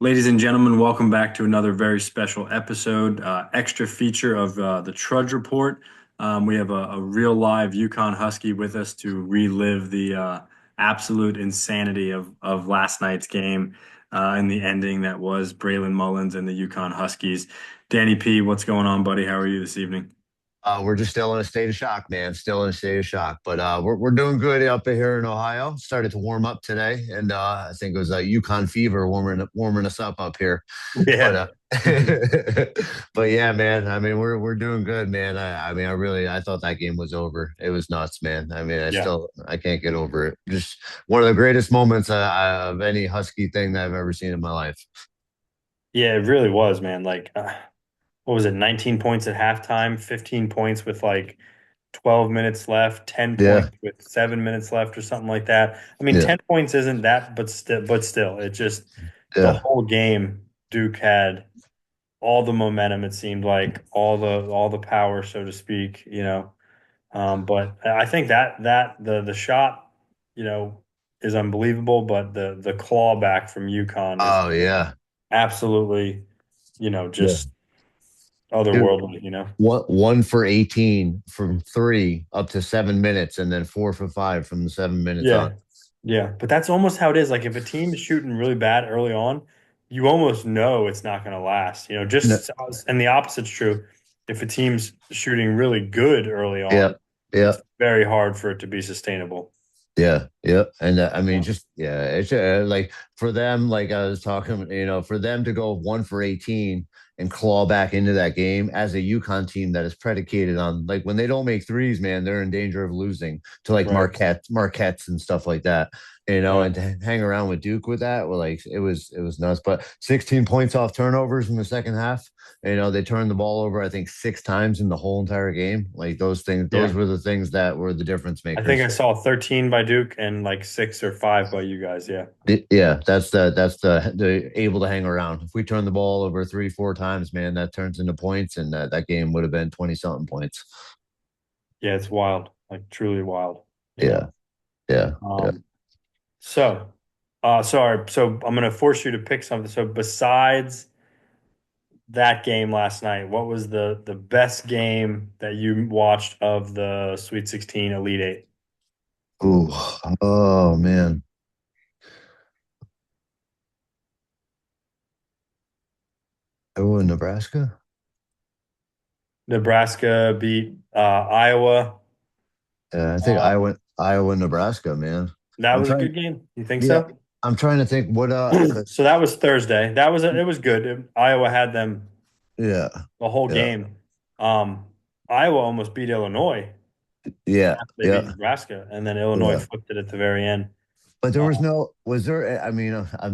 Ladies and gentlemen, welcome back to another very special episode, extra feature of the Trudge Report. We have a real live Uconn Husky with us to relive the absolute insanity of last night's game and the ending that was Braylon Mullens and the Uconn Huskies. Danny P, what's going on, buddy? How are you this evening? We're just still in a state of shock, man. Still in a state of shock, but we're doing good up here in Ohio. Started to warm up today, and I think it was Yukon fever warming us up here. But Yeah. but yeah, man. I mean, we're doing good, man. I mean, I thought that game was over. It was nuts, man. I mean, Yeah. I can't get over it. Just one of the greatest moments of any Husky thing that I've ever seen in my life. Yeah, it really was, man. Like, what was it, 19 points at halftime, 15 points with like 12 minutes left, 10 Yeah, points with 7 minutes left or something like that. I mean, yeah, 10 points isn't that, but still, it just the yeah. whole game Duke had all the momentum, it seemed like all the power, so to speak, you know. But I think that the shot, you know, is unbelievable, but the claw back from UConn is Oh yeah. absolutely, you know, Yeah. just Dude, otherworldly, you know. one for 18 from three up to 7 minutes, and then 4 for 5 from the 7 minutes on. Yeah. Yeah. But that's almost how it is. Like if a team is shooting really bad early on, you almost know it's not going to last. You know, No, just and the opposite's true. If a team's shooting really good early yeah, on, yeah, it's very hard for it to be sustainable. yeah, yeah. And I mean, Yeah. just yeah, it's like for them, like I was talking, for them to go 1 for 18 and claw back into that game as a Yukon team that is predicated on like when they don't make threes, man, they're in danger of losing to like Right. Marquettes and stuff like that. Right. And to hang around with Duke with that, well, like it was nuts. But 16 points off turnovers in the second half. They turned the ball over, I think, 6 times in the whole entire game. Like those things, those Yeah. were the things that were the difference I think I makers. saw 13 by Duke and like 6 or 5 by you guys. Yeah. Yeah, that's the able to hang around. If we turn the ball over 3, 4 times, man, that turns into points, and that game would have been 20 something points. Yeah. It's wild. Like truly wild, you Yeah, know. yeah, yeah. Um, so sorry. So I'm gonna force you to pick something. So besides that game last night, what was the best game that you watched of the Sweet 16 Elite Eight? Ooh, oh man, oh, Nebraska. Nebraska beat Iowa. Yeah, I think Um, Iowa, Nebraska, man. that I'm was a trying. good game. You think Yeah, so? I'm trying to think what. So that was Thursday. It was good. Iowa had them Yeah, the whole yeah, game. Um, Iowa almost beat Illinois yeah, after they beat yeah, Nebraska, and then Illinois yeah. flipped it at the very end. But there Uh, was no. Was there? I mean, I'm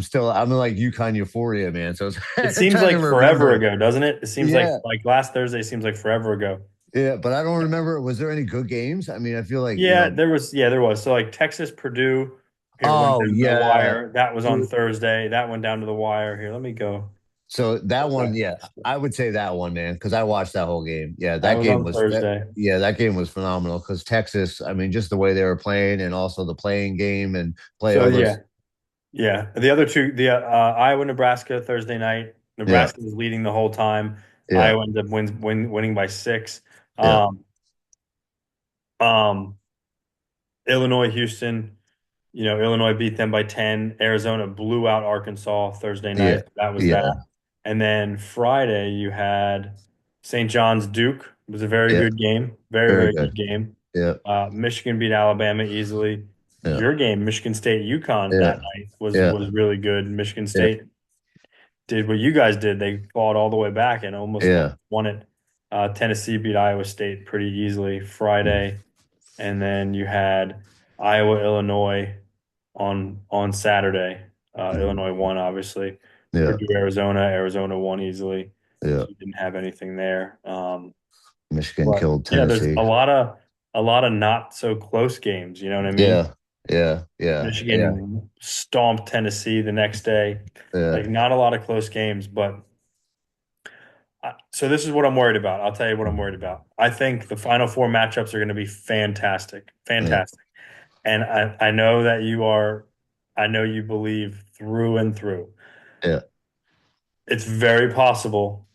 like UConn euphoria, man. So it it's seems trying to like forever remember. ago, doesn't it? It seems Yeah, like last Thursday seems like forever ago. yeah, but I don't remember. Was there any good games? I mean, I feel like, Yeah, there was. So like Texas, Purdue, it went oh down to the yeah. wire. That was on Thursday. That went down to the wire. Here, let me go. So that one, Okay. yeah, I would say that one, man, because I watched that whole game. Yeah, That that was game on was that. Thursday. Yeah, that game was phenomenal because Texas. I mean, just the way they were playing, and also the playing game and play So all those. yeah. The other two, the Iowa, Nebraska Thursday night. Yeah, Nebraska was leading the whole time. yeah, Iowa ended up winning by 6. yeah, Um, um, Illinois, Houston. You know, Illinois beat them by 10. Arizona blew out Arkansas Thursday yeah, night. That was that. yeah, And then Friday, you had St. John's Duke. It was a very yeah. good game. Very, Very very good good. game. Yeah, Michigan beat Alabama easily. yeah, Your game, Michigan State, UConn that yeah, night was yeah, was really good. Michigan yeah, State did what you guys did. They fought all the way back and almost yeah. won it. Tennessee beat Iowa State pretty easily Friday, and then you had Iowa, Illinois on Saturday. Mhm. Illinois won, obviously. Yeah, Purdue, Arizona. Arizona won easily. yeah. So you didn't have anything there. Michigan But killed yeah, there's Tennessee. a lot of not so close games. You know what I mean? Yeah, yeah, yeah, yeah, Michigan stomped Tennessee the next day. yeah. Like not a lot of close games, but so this is what I'm worried about. I'll tell you what I'm worried about. I think the Final Four matchups are going to be fantastic, Yeah, fantastic. And I know that I know you believe through and through. yeah. it's very possible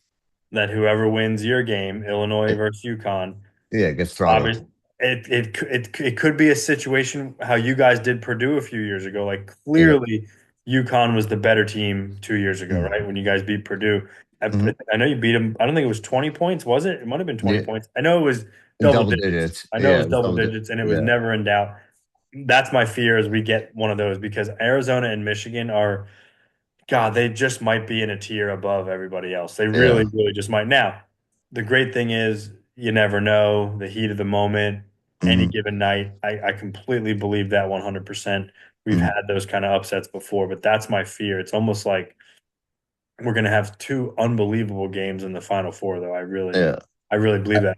that whoever wins your game, Illinois It, versus UConn, yeah, it gets throttled. obviously it could be a situation how you guys did Purdue a few years ago. Like Yeah. clearly, UConn was the better team 2 years ago, Mm. right? When you guys beat Purdue, Mhm. I know you beat them. I don't think it was 20 points, was it? It might have been 20 Yeah, points. I know it was in double double digits. digits. I know it Yeah, was it was double double digits. digits, and it was Yeah. never in doubt. That's my fear as we get one of those because Arizona and Michigan are God, they just might be in a tier above everybody else. They really, Yeah. really just might. Now, the great thing is you never know the heat of the moment, any Mhm. given night. I completely believe that 100%. We've Mhm. had those kind of upsets before, but that's my fear. It's almost like we're going to have two unbelievable games in the Final Four, though. Yeah. I really believe that.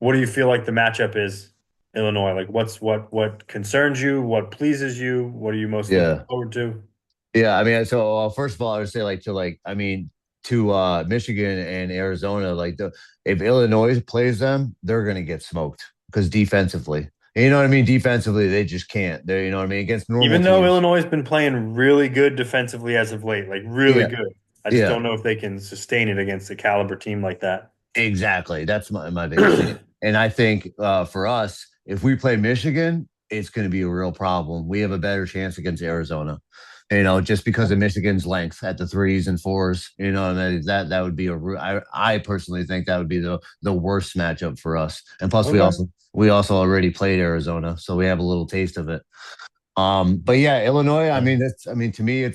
What do you feel like the matchup is, Illinois? Like, what concerns you? What pleases you? What are you most looking Yeah. forward to? Yeah, I mean, so first of all, I would say I mean, to Michigan and Arizona, if Illinois plays them, they're gonna get smoked because defensively, you know what I mean. Defensively, they just can't. They, you know what I mean, against normal Even though teams. Illinois has been playing really good defensively as of late, like really Yeah, good. I just yeah, don't know if they can sustain it against a caliber team like that. exactly. That's my biggest thing. And I think for us, if we play Michigan, it's going to be a real problem. We have a better chance against Arizona. Just because of Michigan's length at the threes and fours, and that would be I personally think that would be the worst matchup for us. And plus, Okay. we also already played Arizona, so we have a little taste of it. But yeah, Illinois. I Yeah. mean, to me, I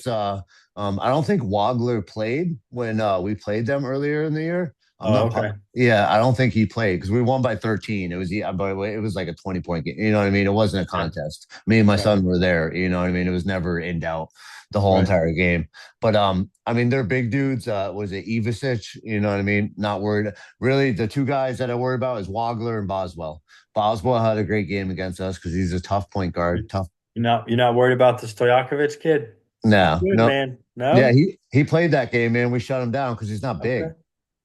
don't think Wagler played when we played them earlier in the year. I'm Oh, not. okay. Yeah, I don't think he played because we won by 13. By the way, it was like a 20-point game. You know what I mean? It wasn't a Yeah. contest. Me and my Right. son were there. You know what I mean? It was never in doubt the whole Right. entire game. But I mean, they're big dudes. Was it Ivisic? You know what I mean? Not worried. Really, the two guys that I worry about is Wagler and Boswell. Boswell had a great game against us because he's a tough point guard, tough. You're not worried about the Stojakovic kid? He's No, good, no, man. yeah, No? he played that game, man. We shut him down because he's not Okay. big.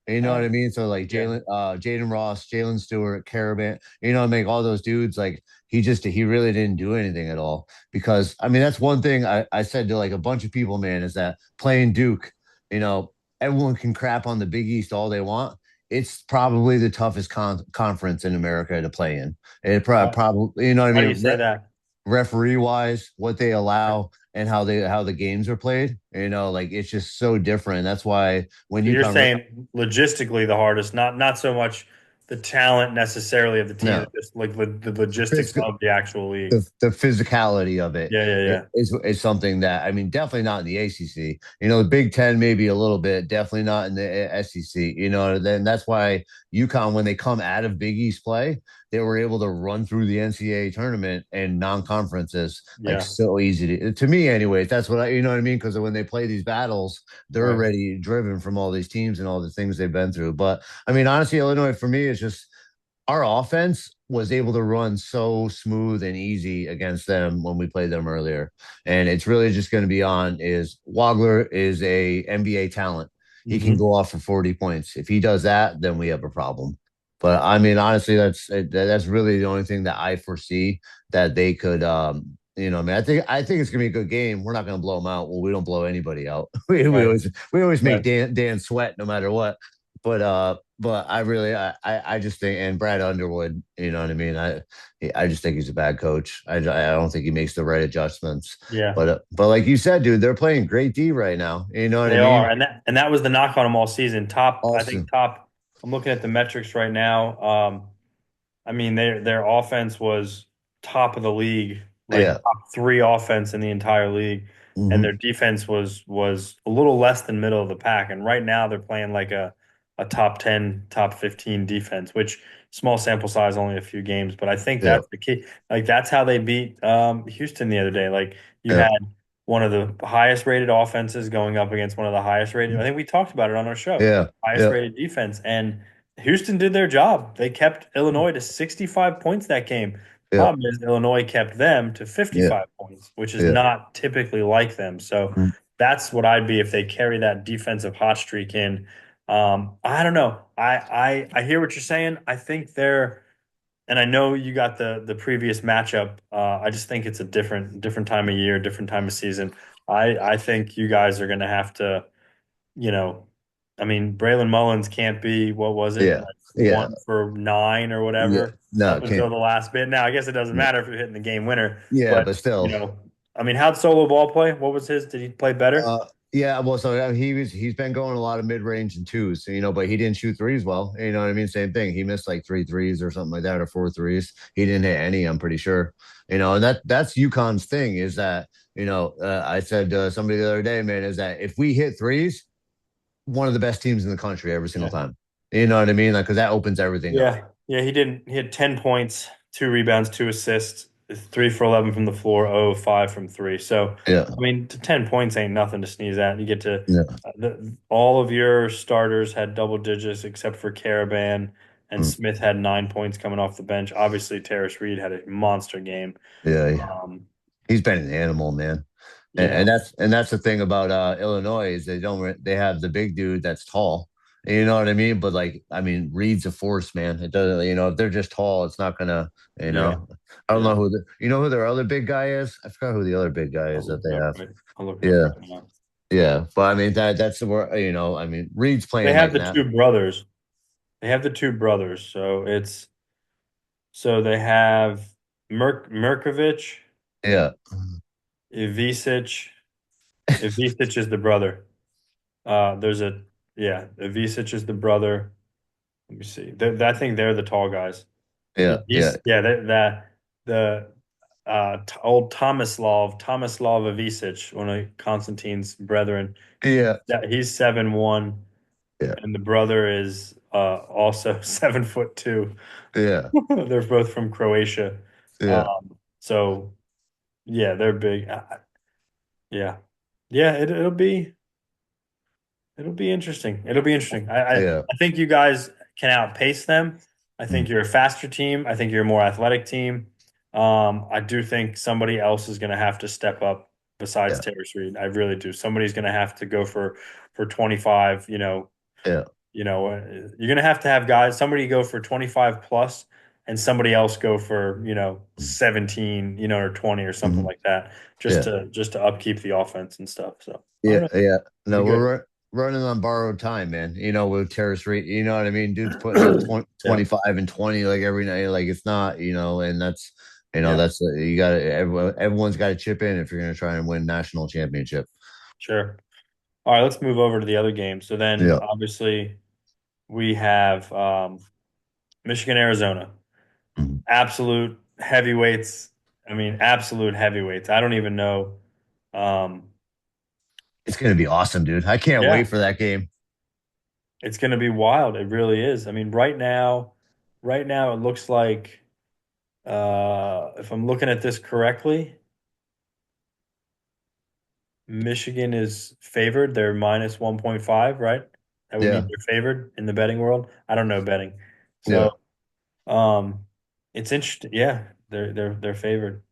You know All what right. I mean? So like Yeah. Jaden Ross, Jalen Stewart, Caravan, make all those dudes like he really didn't do anything at all. Because I mean that's one thing I said to like a bunch of people, man, is that playing Duke, you know, everyone can crap on the Big East all they want. It's probably the toughest conference in America to play in. It Why, probably, you know what I why do you mean? say that? Referee wise, what they allow and how the games are played. Like it's just so different. That's why when So you you're come, saying logistically the hardest, not so much the talent necessarily of the team, no, just like the logistics physical, of the actual league. the physicality of Yeah, yeah, yeah. is something that I mean, definitely not in the ACC. The Big Ten maybe a little bit, definitely not in the SEC. Then that's why UConn, when they come out of Big East play, they were able to run through the NCAA tournament and non-conferences like Yeah. so easy to me. Anyways, that's what you know what I mean. Because when they play these battles, they're Right. already driven from all these teams and all the things they've been through. But I mean, honestly, Illinois for me is just our offense was able to run so smooth and easy against them when we played them earlier. And it's really just going to be on is Wagler is a NBA talent. He can Hmm. go off for 40 points. If he does that, then we have a problem. But I mean, honestly, that's really the only thing that I foresee that they could I mean, I think it's gonna be a good game. We're not gonna blow them out. Well, we don't blow anybody out. Right. We always make Right. Dan sweat no matter what. But I really I just think and Brad Underwood, you know what I mean. I just think he's a bad coach. I don't think he makes the right adjustments. Yeah. But like you said, dude, they're playing great D right now. You know what I They mean? are, and that was the knock on them all season. I think Austin, top. I'm looking at the metrics right now. I mean, their offense was top of the league, like yeah, top three offense in the entire league, and their hmm defense was a little less than middle of the pack. And right now they're playing like a top 10, top 15 defense, which small sample size, only a few games, but I think yeah, that's the key. Like that's how they beat Houston the other day. Like you yeah, had one of the highest rated offenses going up against one of the highest rated. I think we talked about it on our show. yeah, Highest yeah, rated defense, and Houston did their job. They kept Illinois to 65 points that game. yeah, Problem is, Illinois kept them to yeah, 55 points, which is yeah. not typically like them. So Mhm. that's what I'd be if they carry that defensive hot streak in. I don't know. I hear what you're saying. I think they're, and I know you got the previous matchup. I just think it's a different time of year, different time of season. I think you guys are going to have to. you know, I mean, Braylon Mullens can't be, what was it, Yeah, like yeah, 1 for 9 or yeah. whatever No, up it until can't. the last bit. Now, I guess it doesn't No. matter if you're hitting the game winner, Yeah, but, but you still. know, I mean, how'd solo ball play? What was his? Did he play better? Yeah, well, so he's been going a lot of mid range and twos, but he didn't shoot threes well. You know what I mean? Same thing. He missed like three threes or something like that, or four threes. He didn't hit any. I'm pretty sure. And that's UConn's thing is that I said to somebody the other day, man, is that if we hit threes, one of the best teams in the country every single Yeah. time. You know what I mean? Like, because that opens everything up. Yeah. Yeah, he didn't. He had 10 points, 2 rebounds, 2 assists, 3 for 11 from the floor, 0 of 5 from three. So, Yeah, I mean, 10 points ain't nothing to sneeze at. You get to, yeah, all of your starters had double digits except for Caravan, and mm, Smith had 9 points coming off the bench. Obviously, Terrace Reed had a monster game. yeah, yeah. Um, He's been an animal, man. And, yeah. and that's the thing about Illinois is they have the big dude that's tall. You know what I mean? But like, I mean, Reed's a force, man. It doesn't, if they're just tall, it's not gonna, you Yeah. know. I don't Yeah. know who their other big guy is. I forgot who the other big guy is I'll that look it they up have. right. I'll look it up Yeah, right now. yeah. But I mean that's the where I mean Reed's They playing have like the now. two brothers. They have the two brothers. So they have Mirkovic, Yeah, Ivisic. Ivisic is the brother. There's a Yeah, Ivisic is the brother. Let me see. I think they're the tall guys. yeah, yeah, He's yeah, that the old Tomislav Ivisic, one of Constantine's brethren. yeah, He's 7'1", yeah, and the brother is also 7'2". yeah, They're both from Croatia. yeah, So yeah, they're big. Yeah, yeah. It'll be interesting. It'll be interesting. yeah, I think you guys can outpace them. I mm, think you're a faster team. I think you're a more athletic team. I do think somebody else is going to have to step up besides yeah, Taylor Reed. I really do. Somebody's going to have to go for 25. yeah, You're going to have guys. Somebody go for 25 plus, and somebody else go for mm, 17, or 20 or something mhm, like that, just yeah. to upkeep the offense and stuff. So I Yeah, don't know. yeah. Be No, good. running on borrowed time, man. With terrorist rate, you know what I mean? Dude's putting up 20, Yeah. 25 and 20 like every night. Like it's not, and Yeah. that's you got to everyone's got to chip in if you're going to try and win national championship. Sure. All right, let's move over to the other game. So then Yeah. obviously we have Michigan, Arizona. Mhm. Absolute heavyweights. I mean, absolute heavyweights. I don't even know. Um, It's going to be awesome, dude. I can't wait yeah, for that game. it's going to be wild. It really is. I mean, right now it looks like if I'm looking at this correctly, Michigan is favored. They're minus 1.5, right? That would mean Yeah. they're favored in the betting world. I don't know betting. Yeah. So Um, it's interesting. Yeah, they're favored.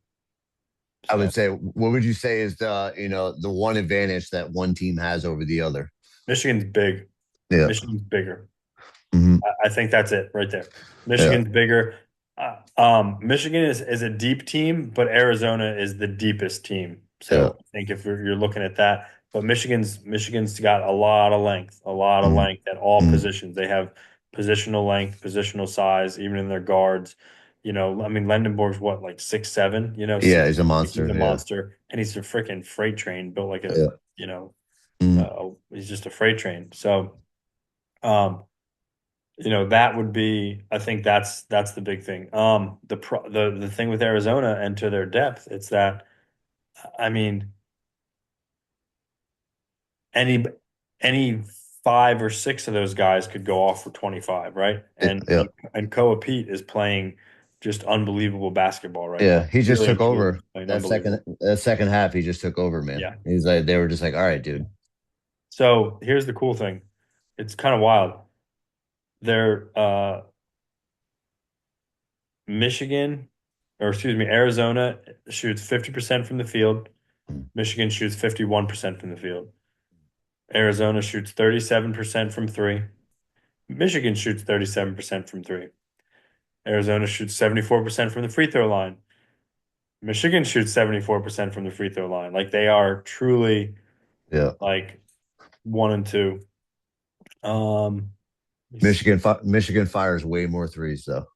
I would So say what would you say is the one advantage that one team has over the other? Michigan's big. Yeah. Michigan's bigger. Hmm. I think that's it right there. Yeah. Michigan's bigger. Michigan is a deep team, but Arizona is the deepest team. Yeah. So I think if you're looking at that, but Michigan's got a lot of Hmm. length at all Hmm. positions. They have positional length, positional size, even in their guards. I mean, Lendenborg's what, like 6'7", Yeah, he's a he's a monster. Yeah. monster, and he's a freaking freight train built like Yeah. he's just a freight train. So, um, that would be, I think that's the big thing. The thing with Arizona and to their depth, it's that, I mean, any any 5 or 6 of those guys could go off for 25, right? And Yeah. Koa Pete is playing just unbelievable basketball right now. Yeah, he just Really took and truly over playing that second unbelievable. that second half. He just took over, man. Yeah. He's like they were just like, all right, dude. So here's the cool thing. It's kind of wild. They're Michigan, or excuse me, Arizona shoots 50% from the field. Michigan shoots 51% from the field. Arizona shoots 37% from three. Michigan shoots 37% from three. Arizona shoots 74% from the free throw line. Michigan shoots 74% from the free throw line. Like they are truly Yeah, like one and two. Let me see. Michigan fires way more threes though.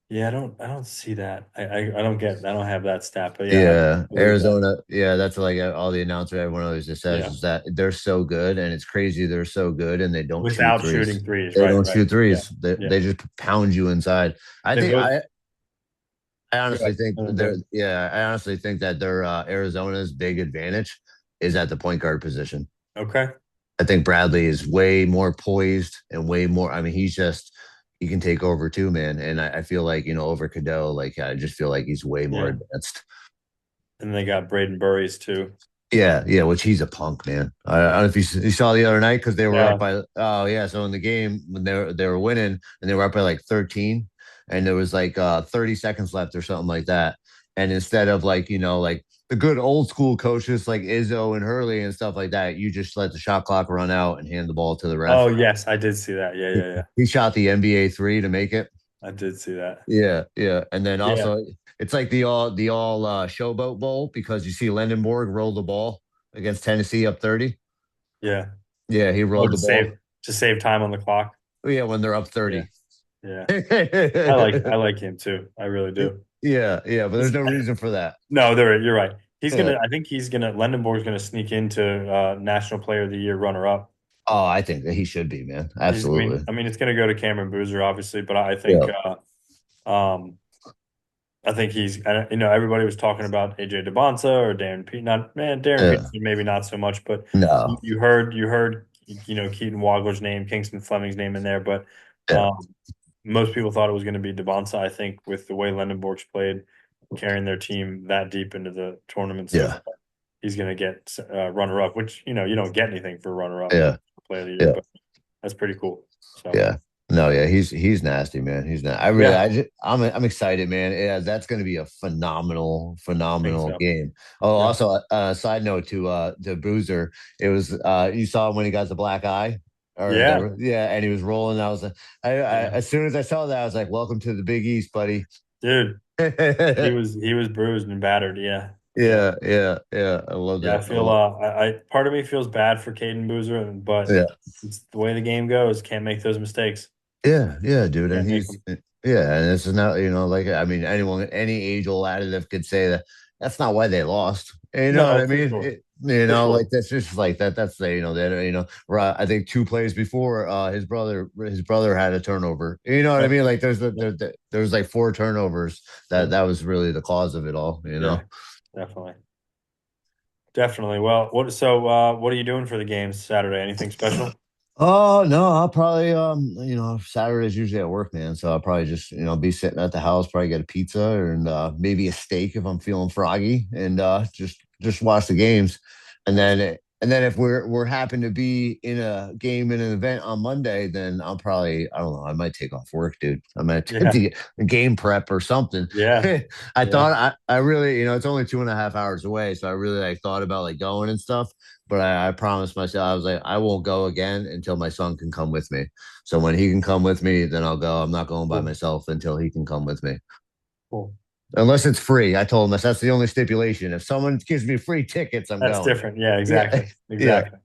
Yeah, I don't see that. I don't get I don't have that stat, but yeah, I Yeah, believe that. Arizona. Yeah, that's like all the announcer everyone always just says Yeah, is that they're so good, and it's crazy they're so good, and they don't shoot without threes. shooting threes, They right, don't right. shoot Yeah, threes. They yeah. they just pound you inside. I They think both. I Go honestly ahead. think No, no, go they're ahead. yeah, I honestly think that their Arizona's big advantage is at the point guard position. Okay. I think Bradley is way more poised and way more. I mean, he can take over too, man. And I feel like over Cadeau, like I just feel like he's way more Yeah, advanced. and they got Braden Burries too. Yeah, yeah, which he's a punk, man. I don't know if you saw the other night because they were up Yeah. by. Oh yeah, so in the game when they were winning and they were up by like 13, and there was like 30 seconds left or something like that, and instead of like like the good old school coaches like Izzo and Hurley and stuff like that, you just let the shot clock run out and hand the ball to the Oh ref. yes, I did see that. Yeah, yeah, yeah. He shot the NBA three to make it. I did see that. Yeah, yeah, and then Yeah, also it's like the all Showboat Bowl because you see Lendenborg roll the ball against Tennessee up 30. yeah. Yeah, he Or rolled to the ball. save time on the clock. Yeah, when they're up Yeah, 30. yeah. I Yeah, like him too. I really do. yeah, but there's He's, no reason for that. no, there. You're right. Yeah. I think he's gonna. Lendenborg's gonna sneak into National Player of the Year runner up. Oh, I think that he should be, man. Absolutely. I mean, it's gonna go to Cameron Boozer, obviously, but Yeah. um, I think everybody was talking about AJ DeBonsa or Darren Pete. Not man, Darren Yeah. Peterson, maybe not so much, but No. you heard, Keaton Wagler's name, Kingston Fleming's name in there, but Yeah. um, most people thought it was going to be DeBonsa. I think with the way Lendenborg's played, carrying their team that deep into the tournament so Yeah. far, he's going to get runner up, which you don't get anything for runner up Yeah. play of the year, Yeah. but that's pretty cool. So Yeah. No, yeah, he's nasty, man. He's not. yeah, I'm excited, man. Yeah, that's going to be a I think phenomenal so. game. Oh, Yeah, also, side note to Boozer, it was you saw him when he got the black eye, or yeah, yeah, and he was rolling. I was yeah, as soon as I saw that, I was like, "Welcome to the Big East, buddy." dude. Yeah, He was bruised and battered. Yeah, yeah, yeah. I loved yeah. it. I feel part of me feels bad for Caden Boozer, but Yeah, it's the way the game goes. Can't make those mistakes. yeah, dude. And Can't make them. yeah, and this is not, like, I mean, any age old additive could say that that's not why they lost. You know what No, I for mean? sure, for Like sure. that's just like that. That's right. I think two plays before, his brother had a turnover. You know what I Yep, mean? Like yep, there's like four turnovers that yep. that was really the cause of it all. Yeah, definitely, definitely. Well, what are you doing for the games Saturday? Anything special? Oh no, I'll probably Saturday's usually at work, man. So I'll probably just be sitting at the house, probably get a pizza and maybe a steak if I'm feeling froggy, and just watch the games, and Nice. then if we're happen to be in a game in an event on Monday, then I'll probably I don't know I might take off work, dude. I might have Yeah, to get a game prep or something. yeah, I yeah. thought I really it's only 2.5 hours away, so I really like thought about like going and stuff. But I promised myself, I was like, I won't go again until my son can come with me. So when he can come with me, then I'll go. I'm not going by Cool, myself until he can come with me. cool. Unless it's free. I told him that's the only stipulation. If someone gives me free tickets, I'm That's going. different. Yeah, Yeah. exactly, Yeah. exactly.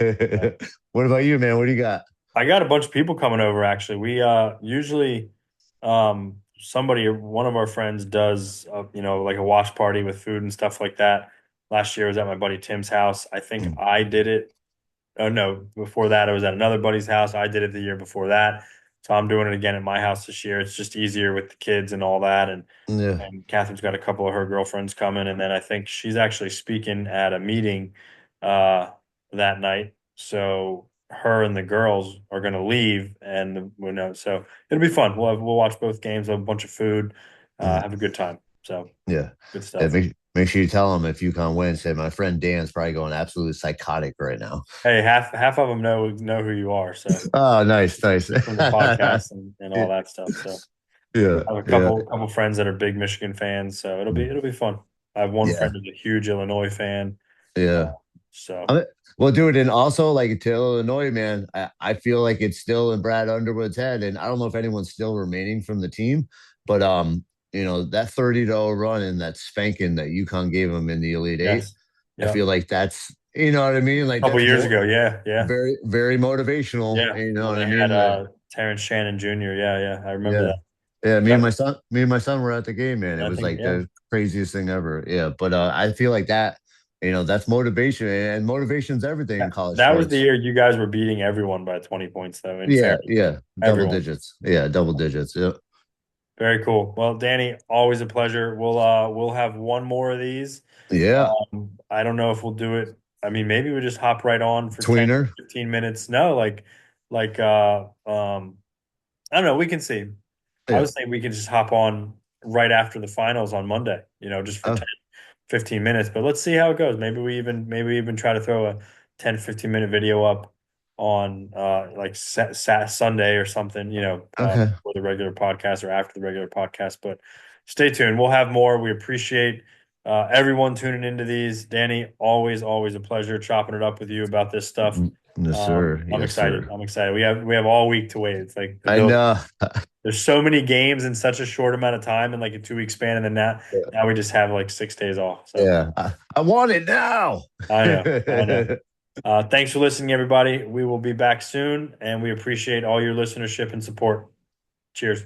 Yeah. What about you, man? What do you got? I got a bunch of people coming over actually. We usually one of our friends does like a watch party with food and stuff like that. Last year I was at my buddy Tim's house. I think Mm. I did it. Oh no, before that I was at another buddy's house. I did it the year before that. So I'm doing it again at my house this year. It's just easier with the kids and all that, Yeah. and Catherine's got a couple of her girlfriends coming, and then I think she's actually speaking at a meeting uh, that night. So her and the girls are going to leave, and so it'll be fun. We'll watch both games, have a bunch of food, Mm. have a good time. So Yeah. good Yeah, stuff. make sure you tell him if UConn wins. Say my friend Dan's probably going absolutely psychotic right now. Hey, half of them know who you are, so Oh, nice, nice. just from the podcast and all that stuff. So Yeah, I have a yeah, couple friends that are big Michigan fans, so it'll be fun. I have one yeah, friend who's a huge Illinois fan. yeah. Uh, so I mean, well, dude, and also like to Illinois, man, I feel like it's still in Brad Underwood's head, and I don't know if anyone's still remaining from the team, but that 30-0 run and that spanking that UConn gave him in the Elite Eight, yes, I Yeah. feel like that's, you know what I mean? Like A couple that's years more ago. Yeah. Yeah. very, very motivational. Yeah. You know When what I they had mean? Like, Terrence Shannon Jr. Yeah. Yeah. I remember yeah. that. Yeah, Yep. me and my son were at the game, man. It I was think, like yeah. the craziest thing ever. Yeah, but I feel like that, that's motivation, and motivation's everything in college That was the sports. year you guys were beating everyone by 20 points, though, in Yeah, fairness. yeah, double Everyone. digits. Yeah, double digits. Yeah, Very cool. Well, Danny, always a pleasure. We'll have one more of these. yeah. I don't know if we'll do it. I mean, maybe we just hop right on for 10, Tweener. 15 minutes. No, like I don't know, we can see. I Yeah. was saying we can just hop on right after the finals on Monday, just for Oh, 10, 15 minutes. But let's see how it goes. Maybe we even try to throw a 10, 15-minute video up on like Sunday or something, okay. before the regular podcast or after the regular podcast. But stay tuned. We'll have more. We appreciate everyone tuning into these. Danny, always, always a pleasure chopping it up with you about this stuff. Yes, sir. I'm Yes, excited. sir. I'm excited. We have all week to wait. It's like the I Bill. know. There's so many games in such a short amount of time in like a 2 week span, and then now we just have like 6 days off. So Yeah, I want it now. I know, I know. Thanks for listening, everybody. We will be back soon, and we appreciate all your listenership and support. Cheers.